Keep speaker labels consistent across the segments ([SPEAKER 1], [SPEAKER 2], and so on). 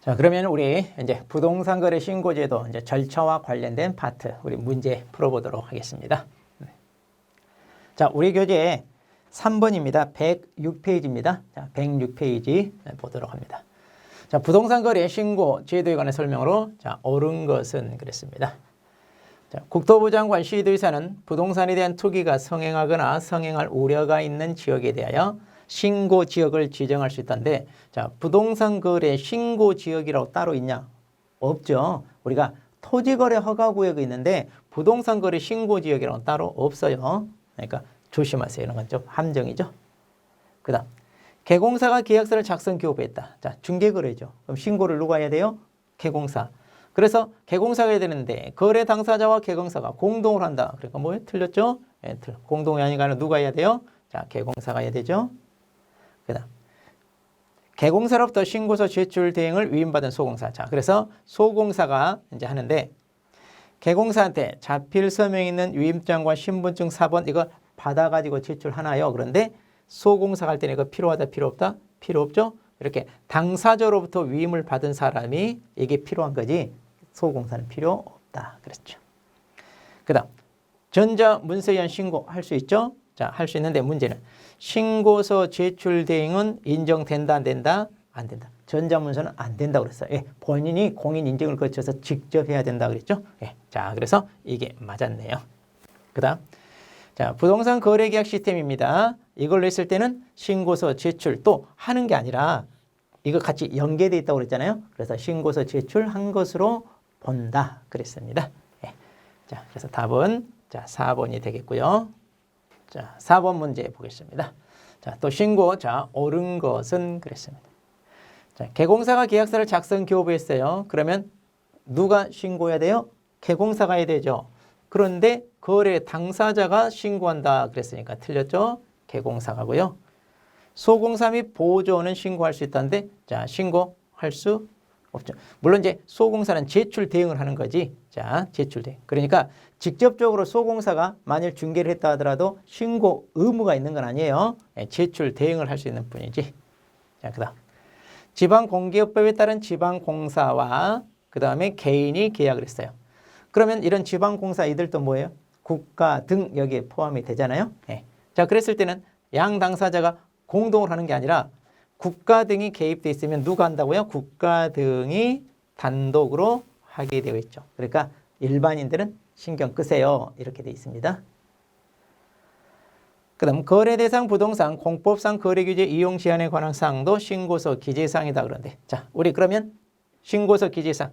[SPEAKER 1] 자, 그러면 우리 이제 부동산 거래 신고제도 이제 절차와 관련된 파트 우리 문제 풀어보도록 하겠습니다. 자, 우리 교재 3번입니다. 106페이지입니다. 자, 106페이지 보도록 합니다. 자, 부동산 거래 신고 제도에 관한 설명으로 자, 옳은 것은 그랬습니다. 자, 국토부 장관 시도의사는 부동산에 대한 투기가 성행하거나 성행할 우려가 있는 지역에 대하여 신고 지역을 지정할 수 있다는데, 자, 부동산 거래 신고 지역이라고 따로 있냐? 없죠. 우리가 토지거래 허가구역이 있는데 부동산 거래 신고 지역이라고 따로 없어요. 그러니까 조심하세요. 이런 건 좀 함정이죠. 그 다음 개공사가 계약서를 작성 교부했다. 자, 중개거래죠. 그럼 신고를 누가 해야 돼요? 개공사. 그래서 개공사가 해야 되는데 거래 당사자와 개공사가 공동을 한다. 그러니까 뭐예요? 틀렸죠? 예, 공동이 아니라 누가 해야 돼요? 자, 개공사가 해야 되죠. 그 다음 개공사로부터 신고서 제출 대행을 위임받은 소공사. 자, 그래서 소공사가 이제 하는데 개공사한테 자필 서명이 있는 위임장과 신분증 4번 이거 받아가지고 제출하나요? 그런데 소공사가 할 때는 이거 필요하다 필요 없다? 필요 없죠? 이렇게 당사자로부터 위임을 받은 사람이 이게 필요한 거지 소공사는 필요 없다. 그렇죠. 그 다음 전자문서에 의한 신고 할 수 있죠? 자, 할 수 있는데 문제는 신고서 제출 대행은 인정된다 안 된다? 안 된다. 전자문서는 안 된다고 그랬어요. 예, 본인이 공인 인증을 거쳐서 직접 해야 된다 그랬죠? 예, 자, 그래서 이게 맞았네요. 그 다음 자, 부동산 거래계약 시스템입니다. 이걸로 했을 때는 신고서 제출 또 하는 게 아니라 이거 같이 연계되어 있다고 그랬잖아요. 그래서 신고서 제출한 것으로 본다 그랬습니다. 예. 자, 그래서 답은 자, 4번이 되겠고요. 자, 4번 문제 보겠습니다. 자, 또 신고 자, 옳은 것은 그랬습니다. 자, 개공사가 계약서를 작성 교부했어요. 그러면 누가 신고해야 돼요? 개공사가 해야 되죠. 그런데 거래 당사자가 신고한다 그랬으니까 틀렸죠? 개공사가고요. 소공사 및 보조원은 신고할 수 있다는데 자, 신고할 수 없죠. 물론 이제 소공사는 제출 대행을 하는 거지. 자, 제출 대행. 그러니까 직접적으로 소공사가 만일 중개를 했다 하더라도 신고 의무가 있는 건 아니에요. 제출 대행을 할 수 있는 뿐이지. 자, 그다음 지방공기업법에 따른 지방공사와 그 다음에 개인이 계약을 했어요. 그러면 이런 지방공사 이들도 뭐예요? 국가 등 여기에 포함이 되잖아요. 예. 자, 그랬을 때는 양 당사자가 공동을 하는 게 아니라 국가 등이 개입돼 있으면 누가 한다고요? 국가 등이 단독으로 하게 되어 있죠. 그러니까 일반인들은 신경 끄세요. 이렇게 되어 있습니다. 그 다음 거래 대상 부동산 공법상 거래규제 이용 제한에 관한 사항도 신고서 기재사항이다 그러는데 자, 우리 그러면 신고서 기재사항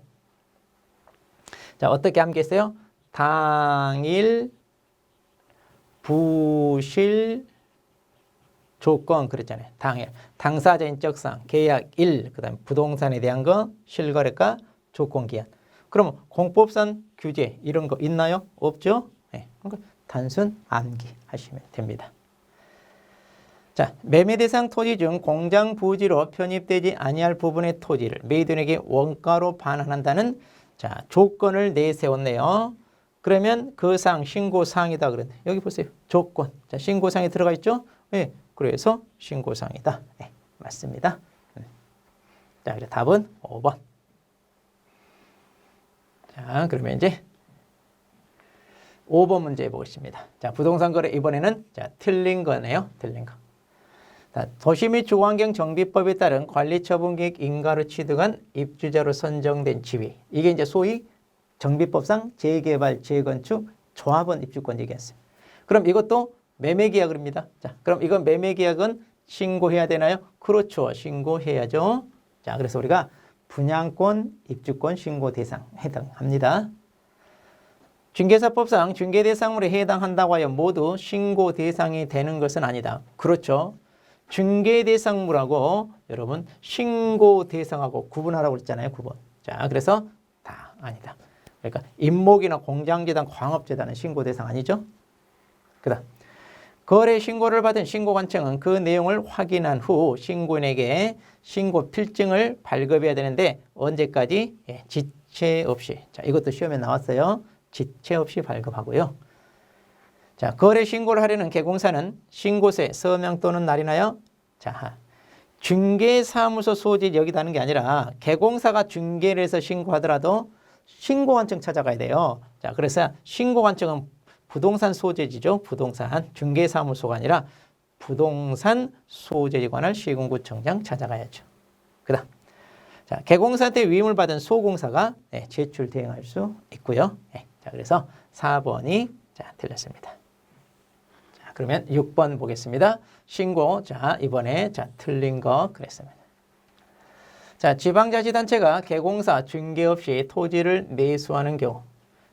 [SPEAKER 1] 자, 어떻게 암기했어요? 당일 부실 조건 그랬잖아요. 당일 당사자 인적 사항 계약일 그다음에 부동산에 대한 거 실거래가 조건 기한. 그러면 공법상 규제 이런 거 있나요? 없죠? 네. 그러니까 단순 암기하시면 됩니다. 자, 매매 대상 토지 중 공장 부지로 편입되지 아니할 부분의 토지를 매도인에게 원가로 반환한다는 자, 조건을 내세웠네요. 그러면 그 사항 신고사항이다 그랬네. 여기 보세요. 조건. 자, 신고사항이 들어가 있죠? 네. 그래서 신고사항이다. 네, 맞습니다. 자, 그래 답은 5번. 자, 그러면 이제 5번 문제 보겠습니다. 자, 부동산 거래 이번에는 자, 틀린 거네요. 틀린 거. 자, 도시 및 주거환경 정비법에 따른 관리처분계획 인가로 취득한 입주자로 선정된 지위. 이게 이제 소위 정비법상 재개발, 재건축, 조합원 입주권 얘기했어요. 그럼 이것도 매매계약입니다. 자, 그럼 이건 매매계약은 신고해야 되나요? 그렇죠. 신고해야죠. 자, 그래서 우리가 분양권, 입주권 신고 대상 해당합니다. 중개사법상 중개대상물에 해당한다고 하여 모두 신고 대상이 되는 것은 아니다. 그렇죠. 중개대상물하고 여러분 신고 대상하고 구분하라고 했잖아요. 구분. 자, 그래서 다 아니다. 그러니까 임목이나 공장재단, 광업재단은 신고 대상 아니죠. 그 다음 거래 신고를 받은 신고관청은 그 내용을 확인한 후 신고인에게 신고 필증을 발급해야 되는데 언제까지? 예, 지체 없이. 자, 이것도 시험에 나왔어요. 지체 없이 발급하고요. 자, 거래 신고를 하려는 개공사는 신고서에 서명 또는 날이나요? 자, 중개사무소 소재 여기다 하는 게 아니라 개공사가 중개를 해서 신고하더라도 신고관청 찾아가야 돼요. 자, 그래서 신고관청은 부동산 소재지죠. 부동산 중개사무소가 아니라 부동산 소재에 관할 시군구청장 찾아가야죠. 그다음 자, 개공사한테 위임을 받은 소공사가 제출 대행할 수 있고요. 자, 그래서 4번이 자, 틀렸습니다. 자, 그러면 6번 보겠습니다. 신고. 자, 이번에 자, 틀린 거 그랬습니다. 자, 지방자치단체가 개공사 중개 없이 토지를 매수하는 경우.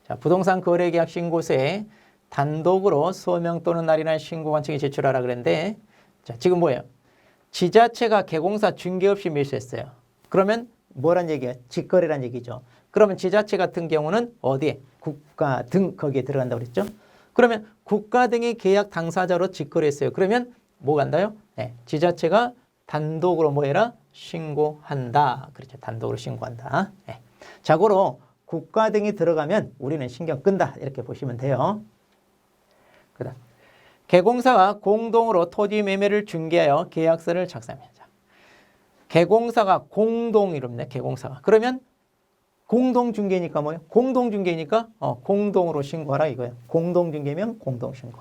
[SPEAKER 1] 자, 부동산 거래계약 신고서에 단독으로 서명 또는 날인한 신고관청에 제출하라 그랬는데 자, 지금 뭐예요? 지자체가 개공사 중개 없이 매수했어요. 그러면 뭐란 얘기야? 직거래란 얘기죠. 그러면 지자체 같은 경우는 어디에? 국가 등 거기에 들어간다고 그랬죠. 그러면 국가 등의 계약 당사자로 직거래했어요. 그러면 뭐 간다요? 지자체가 단독으로 뭐 해라? 신고한다. 그렇죠. 단독으로 신고한다. 자고로 국가 등이 들어가면 우리는 신경 끈다. 이렇게 보시면 돼요. 그다음 개공사가 공동으로 토지 매매를 중개하여 계약서를 작성합니다. 개공사가 공동 이럽네. 개공사가. 그러면 공동 중개니까 뭐예요? 공동 중개니까 공동으로 신고하라 이거예요. 공동 중개면 공동 신고.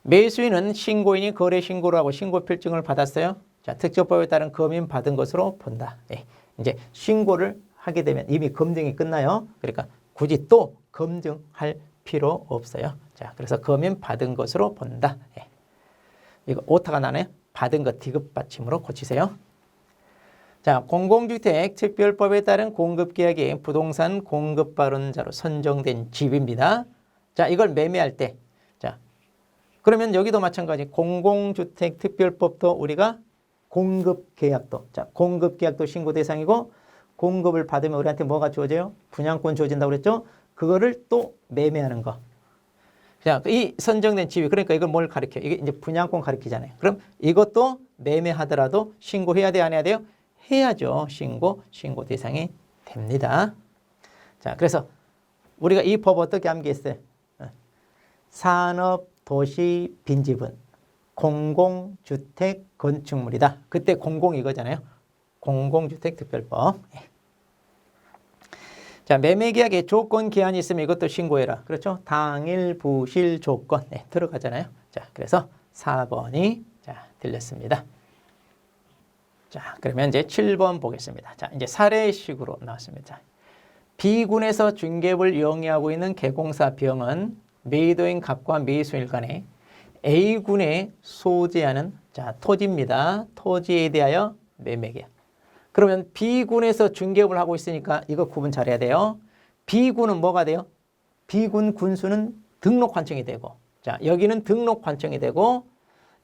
[SPEAKER 1] 매수인은 신고인이 거래 신고를 하고 신고 필증을 받았어요. 자, 특정법에 따른 검인 받은 것으로 본다. 이제 신고를 하게 되면 이미 검증이 끝나요. 그러니까 굳이 또 검증할 필요 없어요. 자, 그래서 검인 받은 것으로 본다. 이거 오타가 나네요. 받은 것 디귿 받침으로 고치세요. 자, 공공주택 특별법에 따른 공급계약이 부동산 공급 발언자로 선정된 집입니다. 자, 이걸 매매할 때, 자, 그러면 여기도 마찬가지 공공주택 특별법도 우리가 공급계약도, 자, 공급계약도 신고 대상이고 공급을 받으면 우리한테 뭐가 주어져요? 분양권 주어진다고 그랬죠? 그거를 또 매매하는 거. 자, 이 선정된 집이 그러니까 이걸 뭘 가리켜요? 이게 이제 분양권 가리키잖아요. 그럼 이것도 매매하더라도 신고해야 돼, 안 해야 돼요? 해야죠. 신고 대상이 됩니다. 자, 그래서 우리가 이 법 어떻게 암기했어요? 산업, 도시, 빈집은 공공주택 건축물이다. 그때 공공 이거잖아요. 공공주택 특별법. 자, 매매계약에 조건 기한이 있으면 이것도 신고해라. 그렇죠? 당일, 부실, 조건 들어가잖아요. 자, 그래서 4번이 자, 틀렸습니다. 자, 그러면 이제 7번 보겠습니다. 자, 이제 사례식으로 나왔습니다. B군에서 중개업을 영위하고 있는 개공사 B형은 매도인 갑과 매수인 간에 A군에 소재하는 자, 토지입니다. 토지에 대하여 매매계약. 그러면 B군에서 중개업을 하고 있으니까 이거 구분 잘해야 돼요. B군은 뭐가 돼요? B군 군수는 등록 관청이 되고, 자, 여기는 등록 관청이 되고,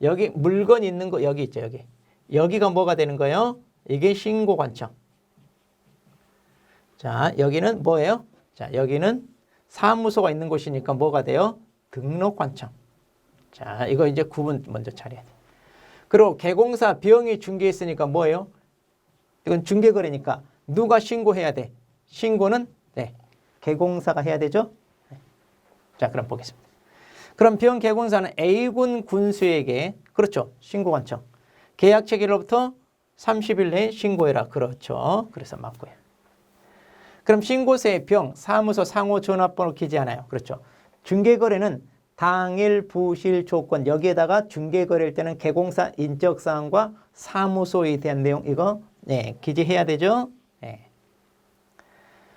[SPEAKER 1] 여기 물건 있는 거 여기 있죠, 여기. 여기가 뭐가 되는 거예요? 이게 신고 관청. 자, 여기는 뭐예요? 자, 여기는 사무소가 있는 곳이니까 뭐가 돼요? 등록 관청. 자, 이거 이제 구분 먼저 잘해야 돼. 그리고 개공사 B형이 중개했으니까 뭐예요? 이건 중개거래니까 누가 신고해야 돼? 신고는 개공사가 해야 되죠? 자, 그럼 보겠습니다. 그럼 B형 개공사는 A군 군수에게 그렇죠. 신고 관청. 계약 체결로부터 30일 내에 신고해라. 그렇죠. 그래서 맞고요. 그럼 신고서에 병, 사무소 상호 전화번호 기재하나요? 그렇죠. 중개거래는 당일, 부실, 조건 여기에다가 중개거래일 때는 개공사 인적사항과 사무소에 대한 내용 이거 기재해야 되죠.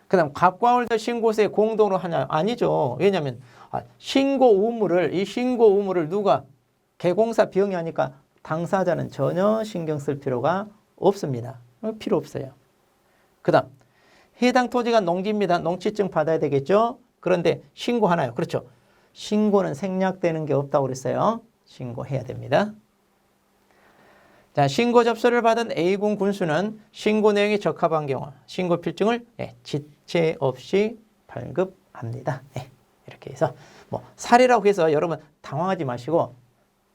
[SPEAKER 1] 그 다음 갑과 을도 신고서에 공동으로 하나요? 아니죠. 왜냐하면 신고 의무를 누가 개공사 B형이 하니까 당사자는 전혀 신경 쓸 필요가 없습니다. 필요 없어요. 그 다음 해당 토지가 농지입니다. 농지증 받아야 되겠죠. 그런데 신고하나요? 그렇죠. 신고는 생략되는 게 없다고 그랬어요. 신고해야 됩니다. 자, 신고 접수를 받은 A군 군수는 신고 내용이 적합한 경우 신고 필증을 지체 없이 발급합니다. 이렇게 해서 뭐 사례라고 해서 여러분 당황하지 마시고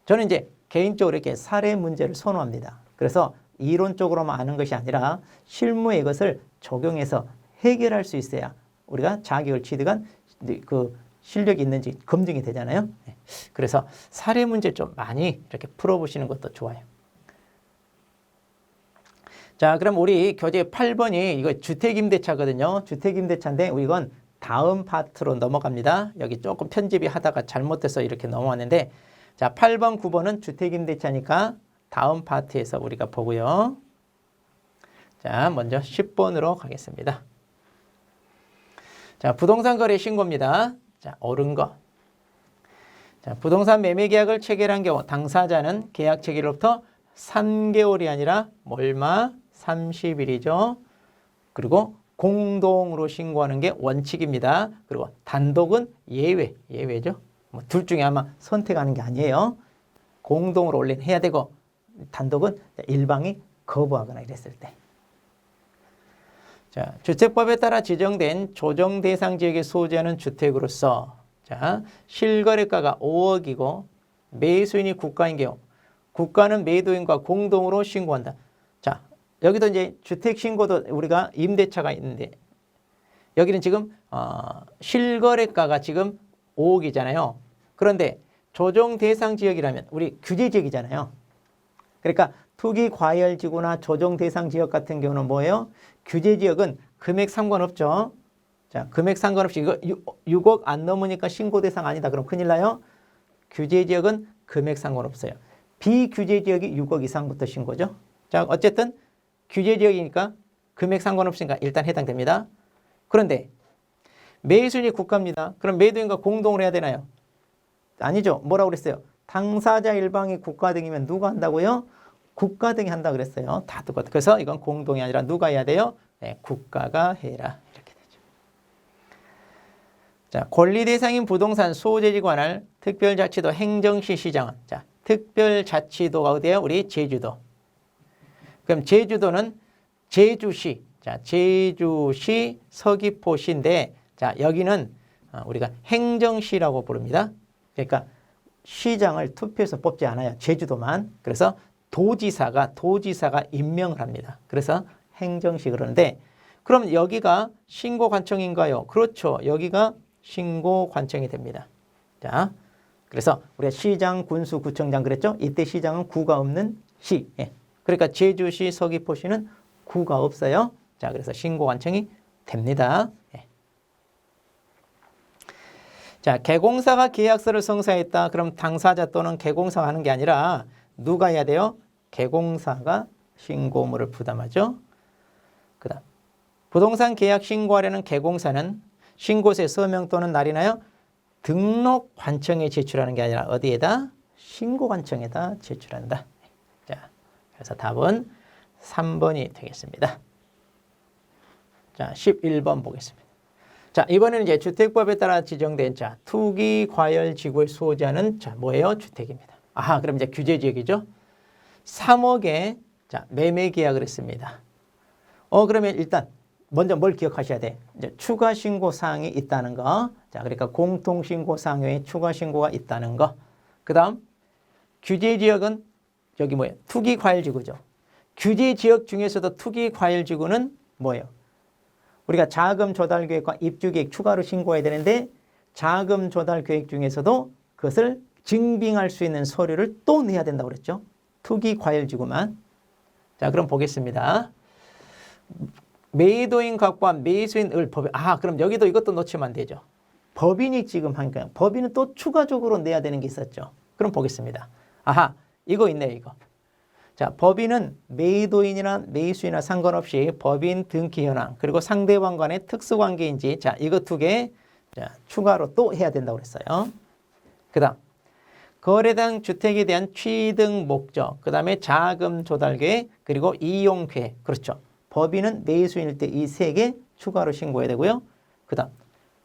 [SPEAKER 1] 저는 이제 개인적으로 이렇게 사례 문제를 선호합니다. 그래서 이론적으로만 아는 것이 아니라 실무에 이것을 적용해서 해결할 수 있어야 우리가 자격을 취득한 그 실력이 있는지 검증이 되잖아요. 그래서 사례 문제 좀 많이 이렇게 풀어보시는 것도 좋아요. 자, 그럼 우리 교재 8번이 이거 주택임대차거든요. 주택임대차인데 우리 이건 다음 파트로 넘어갑니다. 여기 조금 편집이 하다가 잘못돼서 이렇게 넘어왔는데 자, 8번, 9번은 주택임대차니까 다음 파트에서 우리가 보고요. 자, 먼저 10번으로 가겠습니다. 자, 부동산 거래 신고입니다. 자, 옳은 거. 자, 부동산 매매 계약을 체결한 경우 당사자는 계약 체결로부터 3개월이 아니라 얼마? 30일이죠. 그리고 공동으로 신고하는 게 원칙입니다. 그리고 단독은 예외죠. 뭐 둘 중에 아마 선택하는 게 아니에요. 공동으로 원래는 해야 되고 단독은 일방이 거부하거나 이랬을 때. 자, 주택법에 따라 지정된 조정 대상 지역에 소재하는 주택으로서 자, 실거래가가 5억이고 매수인이 국가인 경우 국가는 매도인과 공동으로 신고한다. 자, 여기도 이제 주택 신고도 우리가 임대차가 있는데 여기는 지금 실거래가가 지금 5억이잖아요. 그런데 조정 대상 지역이라면 우리 규제 지역이잖아요. 그러니까 투기 과열 지구나 조정 대상 지역 같은 경우는 뭐예요? 규제 지역은 금액 상관없죠. 자, 금액 상관없이 이거 6억 안 넘으니까 신고 대상 아니다. 그럼 큰일 나요. 규제 지역은 금액 상관없어요. 비규제 지역이 6억 이상부터 신고죠. 자, 어쨌든 규제 지역이니까 금액 상관없으니까 일단 해당됩니다. 그런데 매수인이 국가입니다. 그럼 매도인과 공동으로 해야 되나요? 아니죠. 뭐라고 그랬어요? 당사자 일방이 국가 등이면 누가 한다고요? 국가 등이 한다 그랬어요. 다 똑같아. 그래서 이건 공동이 아니라 누가 해야 돼요? 네, 국가가 해라. 이렇게 되죠. 자, 권리 대상인 부동산 소재지 관할 특별자치도 행정시 시장은 자, 특별자치도가 어디예요? 우리 제주도. 그럼 제주도는 제주시. 자, 제주시 서귀포시인데 자, 여기는 우리가 행정시라고 부릅니다. 그러니까 시장을 투표해서 뽑지 않아요. 제주도만. 그래서 도지사가 임명을 합니다. 그래서 행정시 그러는데 그럼 여기가 신고관청인가요? 그렇죠. 여기가 신고관청이 됩니다. 자, 그래서 우리가 시장, 군수, 구청장 그랬죠? 이때 시장은 구가 없는 시. 예. 그러니까 제주시, 서귀포시는 구가 없어요. 자, 그래서 신고관청이 됩니다. 예. 자, 개공사가 계약서를 성사했다. 그럼 당사자 또는 개공사가 하는 게 아니라 누가 해야 돼요? 개공사가 신고물을 부담하죠. 그 다음 부동산 계약 신고하려는 개공사는 신고서에 서명 또는 날이나요? 등록관청에 제출하는 게 아니라 어디에다? 신고관청에다 제출한다. 자, 그래서 답은 3번이 되겠습니다. 자, 11번 보겠습니다. 자, 이번에는 이제 주택법에 따라 지정된 자, 투기 과열 지구에 소재하는 자, 뭐예요? 주택입니다. 아하, 그럼 이제 규제 지역이죠. 3억에 자, 매매 계약을 했습니다. 그러면 일단 먼저 뭘 기억하셔야 돼? 이제 추가 신고 사항이 있다는 거. 자, 그러니까 공통 신고 사항 외에 추가 신고가 있다는 거. 그다음 규제 지역은 여기 뭐예요? 투기 과열 지구죠. 규제 지역 중에서도 투기 과열 지구는 뭐예요? 우리가 자금 조달 계획과 입주 계획 추가로 신고해야 되는데 자금 조달 계획 중에서도 그것을 증빙할 수 있는 서류를 또 내야 된다고 그랬죠. 투기 과열 지구만. 자, 그럼 보겠습니다. 매도인 각과 매수인 을 법인. 그럼 여기도 이것도 놓치면 안 되죠. 법인이 지금 하니까 법인은 또 추가적으로 내야 되는 게 있었죠. 그럼 보겠습니다. 이거 있네요, 이거. 자, 법인은 매도인이나 매수인이나 상관없이 법인 등기 현황 그리고 상대방 간의 특수관계인지 자, 이거 두 개 자, 추가로 또 해야 된다고 그랬어요. 그 다음 거래당 주택에 대한 취득 목적, 그 다음에 자금 조달 계획, 그리고 이용 계획. 그렇죠. 법인은 매수인일 때 이 세 개 추가로 신고해야 되고요. 그 다음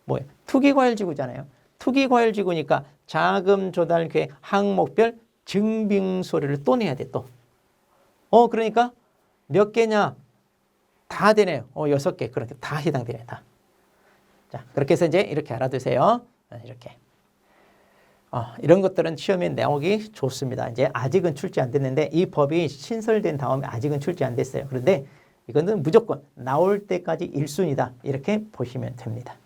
[SPEAKER 1] 뭐예요? 투기과열지구잖아요. 투기과열지구니까 자금 조달 계획 항목별 증빙서류를 또 내야 돼, 또. 그러니까 몇 개냐? 다 되네요. 6개. 그렇게 다 해당되네요, 다. 자, 그렇게 해서 이제 이렇게 알아두세요. 이렇게. 이런 것들은 시험에 나오기 좋습니다. 이제 아직은 출제 안 됐는데 이 법이 신설된 다음에 아직은 출제 안 됐어요. 그런데 이거는 무조건 나올 때까지 1순위다. 이렇게 보시면 됩니다.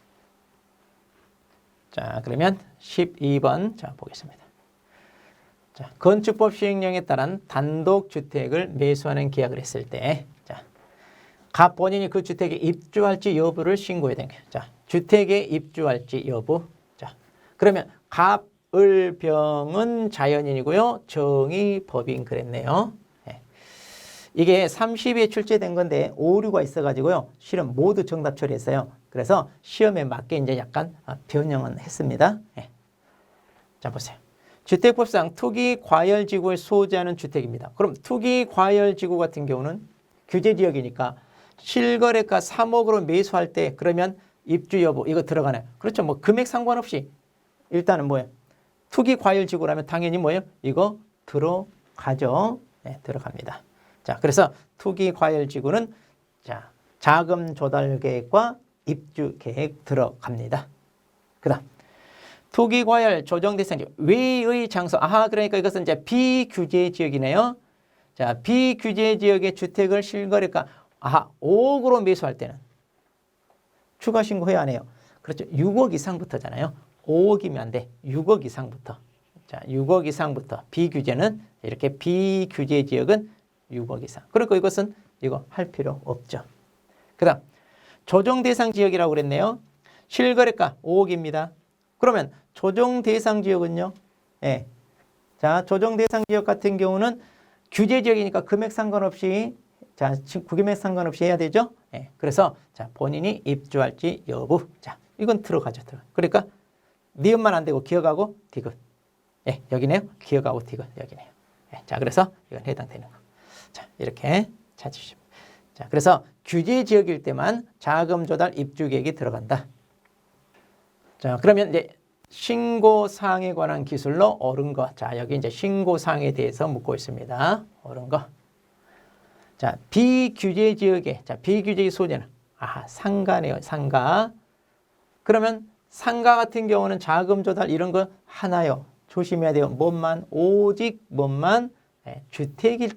[SPEAKER 1] 자, 그러면 12번 자 보겠습니다. 자, 건축법 시행령에 따른 단독주택을 매수하는 계약을 했을 때 자, 갑 본인이 그 주택에 입주할지 여부를 신고해야 되는 거예요. 자, 주택에 입주할지 여부. 자, 그러면 갑을병은 자연인이고요. 정이 법인 그랬네요. 네. 이게 30에 출제된 건데 오류가 있어가지고요. 실은 모두 정답 처리했어요. 그래서 시험에 맞게 이제 약간 변형은 했습니다. 네. 자, 보세요. 주택법상 투기과열지구를 소지하는 주택입니다. 그럼 투기과열지구 같은 경우는 규제지역이니까 실거래가 3억으로 매수할 때 그러면 입주 여부 이거 들어가나요? 그렇죠. 뭐 금액 상관없이 일단은 뭐예요? 투기과열지구라면 당연히 뭐예요? 이거 들어가죠. 네, 들어갑니다. 자, 그래서 투기과열지구는 자, 자금 조달 계획과 입주 계획 들어갑니다. 그다음 투기과열 조정 대상 지역 외의 장소. 아하, 그러니까 이것은 이제 비규제 지역이네요. 자, 비규제 지역의 주택을 실거래가 5억으로 매수할 때는 추가 신고해야 하네요. 그렇죠. 6억 이상부터잖아요. 5억이면 안 돼. 6억 이상부터. 자, 6억 이상부터 비규제는 이렇게 비규제 지역은 6억 이상. 그러니까 이것은 이거 할 필요 없죠. 그다음 조정 대상 지역이라고 그랬네요. 실거래가 5억입니다. 그러면 조정 대상 지역은요. 예. 자, 조정 대상 지역 같은 경우는 규제 지역이니까 금액 상관없이 자, 구금액 상관없이 해야 되죠. 예. 그래서 자, 본인이 입주할지 여부. 자, 이건 들어가죠. 그러니까 니은만 안 되고 기억하고 디귿. 예, 여기네요. 기억하고 디귿 여기네요. 예. 자, 그래서 이건 해당되는 거. 자, 이렇게 찾으십시오. 자, 그래서 규제 지역일 때만 자금 조달 입주 계획이 들어간다. 자, 그러면 이제 신고사항에 관한 기술로 옳은 거. 자, 여기 이제 신고사항에 대해서 묻고 있습니다. 옳은 거. 자, 비규제 지역에, 자, 비규제의 소재는, 상가네요. 상가. 그러면 상가 같은 경우는 자금 조달 이런 거 하나요. 조심해야 돼요. 뭐만, 오직 뭐만, 주택일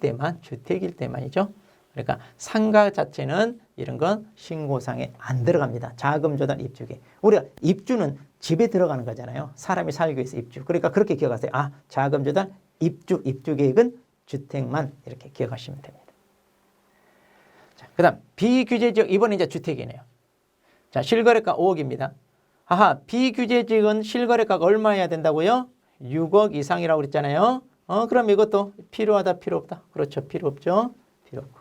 [SPEAKER 1] 때만이죠. 그러니까 상가 자체는 이런 건 신고상에 안 들어갑니다. 자금 조달 입주계. 우리가 입주는 집에 들어가는 거잖아요. 사람이 살기 위해서 입주. 그러니까 그렇게 기억하세요. 자금 조달 입주 계획은 주택만 이렇게 기억하시면 됩니다. 자, 그다음 비규제 지역 이번에 이제 주택이네요. 자, 실거래가 5억입니다. 비규제 지역은 실거래가가 얼마여야 된다고요? 6억 이상이라고 그랬잖아요. 그럼 이것도 필요하다, 필요 없다. 그렇죠. 필요 없죠. 필요 없고.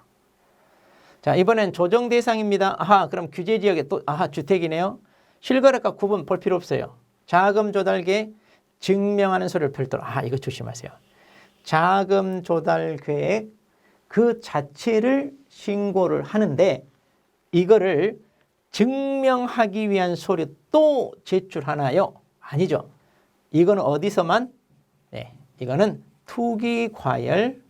[SPEAKER 1] 자, 이번엔 조정 대상입니다. 그럼 규제 지역에 또 주택이네요. 실거래가 구분 볼 필요 없어요. 자금 조달 계획 증명하는 서류를 별도로. 이거 조심하세요. 자금 조달 계획 그 자체를 신고를 하는데 이거를 증명하기 위한 서류 또 제출하나요? 아니죠. 이거는 어디서만? 네, 이거는 투기과열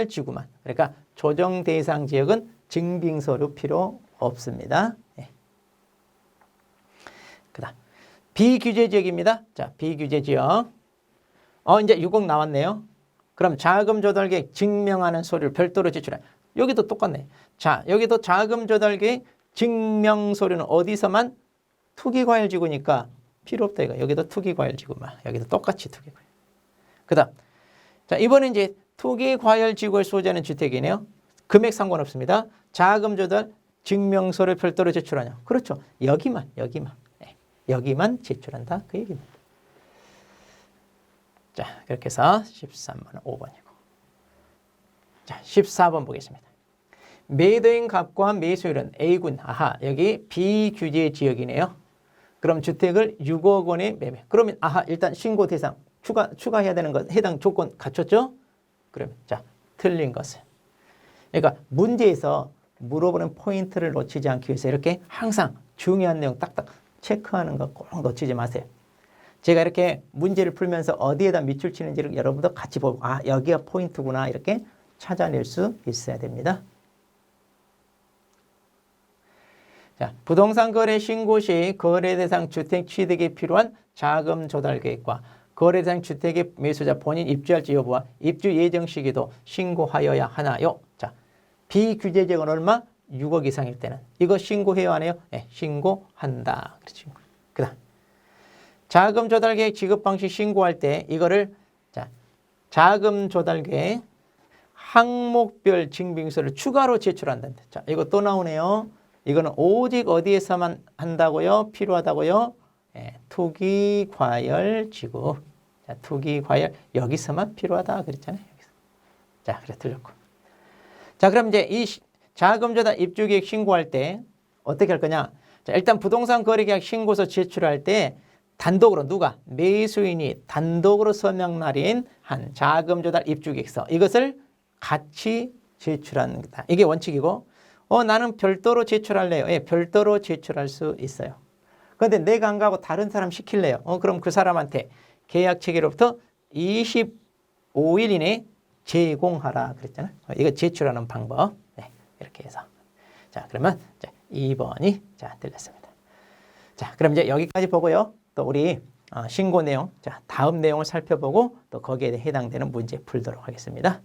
[SPEAKER 1] 지구만. 그러니까 조정 대상 지역은 증빙 서류 필요 없습니다. 네. 그다음 비규제 지역입니다. 자, 비규제 지역. 이제 6억 나왔네요. 그럼 자금 조달 계획 증명하는 서류를 별도로 제출해. 여기도 똑같네. 자, 여기도 자금 조달 계획 증명 서류는 어디서만? 투기과열 지구니까 필요 없다 이거. 여기도 투기과열 지구만. 여기도 똑같이 투기과열. 그다음 자, 이번에 이제 투기과열 지구를 소지하는 주택이네요. 금액 상관없습니다. 자금 조달 증명서를 별도로 제출하냐. 그렇죠. 여기만. 네. 여기만 제출한다. 그 얘기입니다. 자, 그렇게 해서 13번은 5번이고. 자, 14번 보겠습니다. 매도인 값과 매수율은 A군. 여기 비규제 지역이네요. 그럼 주택을 6억 원에 매매. 그러면 일단 신고 대상 추가해야 되는 것 해당 조건 갖췄죠? 그러면 자, 틀린 것은. 그러니까 문제에서 물어보는 포인트를 놓치지 않기 위해서 이렇게 항상 중요한 내용 딱딱 체크하는 거 꼭 놓치지 마세요. 제가 이렇게 문제를 풀면서 어디에다 밑줄 치는지를 여러분도 같이 보고 여기가 포인트구나 이렇게 찾아낼 수 있어야 됩니다. 자, 부동산 거래 신고 시 거래 대상 주택 취득에 필요한 자금 조달 계획과 거래 대상 주택의 매수자 본인 입주할지 여부와 입주 예정 시기도 신고하여야 하나요? 자, 비규제 지역은 얼마? 6억 이상일 때는 이거 신고해야 하네요. 네, 신고한다. 그렇죠. 그다음 자금 조달 계획 지급 방식 신고할 때 이거를 자, 자금 조달 계획 항목별 증빙서를 추가로 제출한다는데. 자, 이거 또 나오네요. 이거는 오직 어디에서만 한다고요? 필요하다고요? 예, 투기과열지구. 자, 투기과열 여기서만 필요하다 그랬잖아요. 여기서. 자, 그래 틀렸고. 자, 그럼 이제 이 자금 조달 입주계획 신고할 때 어떻게 할 거냐? 자, 일단 부동산 거래계약 신고서 제출할 때 단독으로 누가? 매수인이 단독으로 서명 날인 한 자금 조달 입주계획서 이것을 같이 제출하는 거다. 이게 원칙이고 나는 별도로 제출할래요. 예, 별도로 제출할 수 있어요. 그런데 내가 안 가고 다른 사람 시킬래요. 그럼 그 사람한테 계약 체계로부터 25일 이내에 제공하라 그랬잖아. 이거 제출하는 방법. 네, 이렇게 해서. 자, 그러면 2번이 틀렸습니다. 자, 그럼 이제 여기까지 보고요. 또 우리 신고 내용, 자, 다음 내용을 살펴보고 또 거기에 해당되는 문제 풀도록 하겠습니다.